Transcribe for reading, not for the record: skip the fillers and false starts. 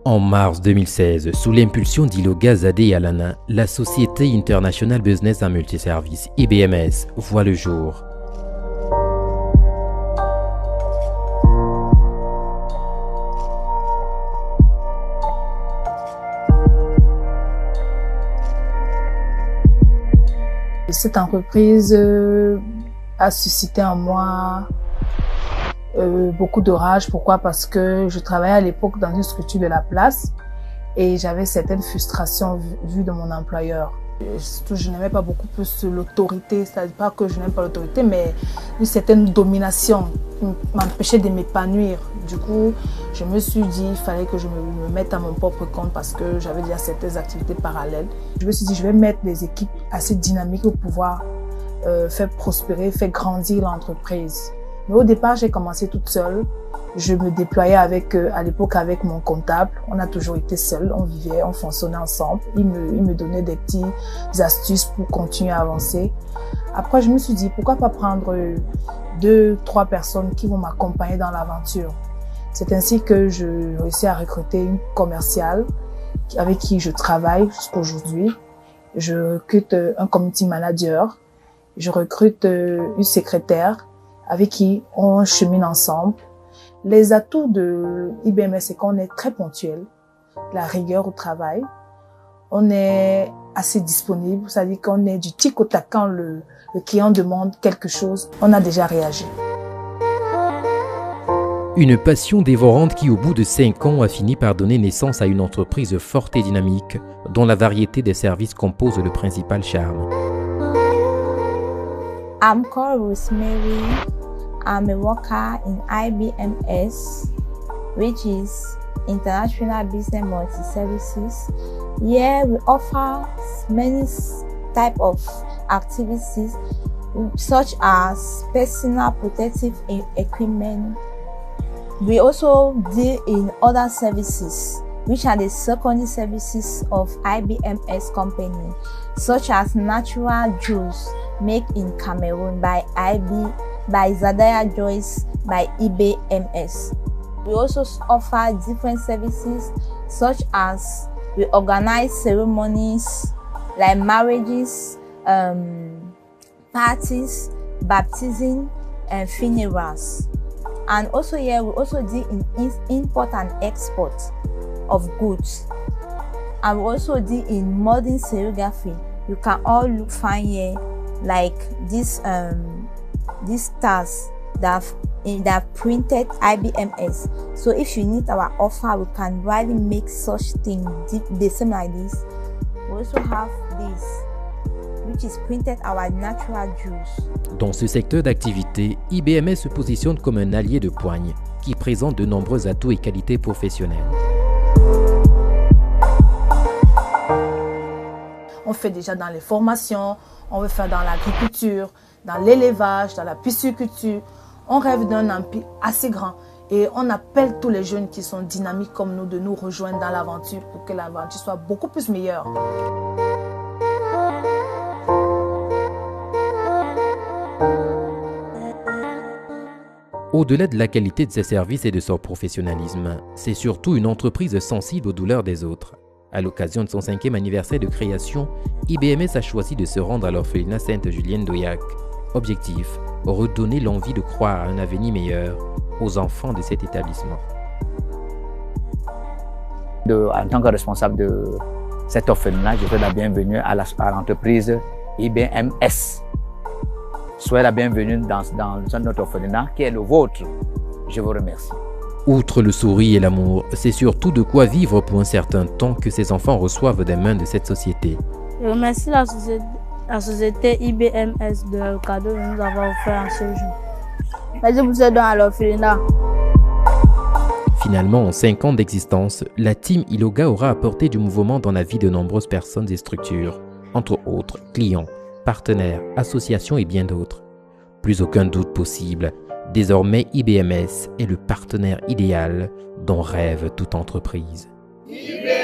En mars 2016, sous l'impulsion d'Iloga Zadeh Alana, la société International Business and Multiservice, IBMS, voit le jour. Cette entreprise a suscité en moi beaucoup de rage. Pourquoi? Parce que je travaillais à l'époque dans une structure de la place et j'avais certaines frustrations vues de mon employeur. Surtout, je n'aimais pas beaucoup plus l'autorité, c'est-à-dire pas que je n'aime pas l'autorité, mais une certaine domination qui m'empêchait de m'épanouir. Du coup, je me suis dit qu'il fallait que je me mette à mon propre compte parce que j'avais déjà certaines activités parallèles. Je me suis dit je vais mettre des équipes assez dynamiques pour pouvoir faire prospérer, faire grandir l'entreprise. Mais au départ, j'ai commencé toute seule. Je me déployais à l'époque avec mon comptable. On a toujours été seuls, on vivait, on fonctionnait ensemble. Il me donnait des petites astuces pour continuer à avancer. Après, je me suis dit, pourquoi pas prendre 2-3 personnes qui vont m'accompagner dans l'aventure. C'est ainsi que je réussis à recruter une commerciale avec qui je travaille jusqu'à aujourd'hui. Je recrute un community manager. Je recrute une secrétaire avec qui on chemine ensemble. Les atouts de IBMS, c'est qu'on est très ponctuel, la rigueur au travail. On est assez disponible, c'est-à-dire qu'on est du tic au tac quand le client demande quelque chose, on a déjà réagi. Une passion dévorante qui, au bout de 5 ans, a fini par donner naissance à une entreprise forte et dynamique, dont la variété des services compose le principal charme. I'm called Rosemary. I'm a worker in IBMS, which is International Business Multi-Services. Here we offer many types of activities such as personal protective equipment. We also deal in other services, which are the secondary services of IBMS company, such as natural juice made in Cameroon by Zadeh Joyce by IBMS. We also offer different services such as we organize ceremonies like marriages, parties, baptism, and funerals. And also here we also deal in import and export of goods. And we also deal in modern serigraphy. You can all find here like these stars that have printed IBMS. So if you need our offer, we can really make such things the same like this. We also have this, which is printed our natural juice. Dans ce secteur d'activité, IBMS se positionne comme un allié de poigne qui présente de nombreux atouts et qualités professionnelles. On fait déjà dans les formations, on veut faire dans l'agriculture, dans l'élevage, dans la pisciculture. On rêve d'un empire assez grand et on appelle tous les jeunes qui sont dynamiques comme nous de nous rejoindre dans l'aventure pour que l'aventure soit beaucoup plus meilleure. Au-delà de la qualité de ses services et de son professionnalisme, c'est surtout une entreprise sensible aux douleurs des autres. À l'occasion de son 5e anniversaire de création, IBMS a choisi de se rendre à l'orphelinat Sainte-Julienne d'Oyac. Objectif, redonner l'envie de croire à un avenir meilleur aux enfants de cet établissement. En tant que responsable de cet orphelinat, je souhaite la bienvenue à l'entreprise IBMS. Soyez la bienvenue dans notre orphelinat qui est le vôtre. Je vous remercie. Outre le sourire et l'amour, c'est surtout de quoi vivre pour un certain temps que ces enfants reçoivent des mains de cette société. Je remercie la société IBMS de le cadeau que nous avons offert en ce jour. Merci pour ce don à l'orphelinat. Finalement, en 5 ans d'existence, la team Iloga aura apporté du mouvement dans la vie de nombreuses personnes et structures, entre autres clients, partenaires, associations et bien d'autres. Plus aucun doute possible, désormais IBMS est le partenaire idéal dont rêve toute entreprise. IBMS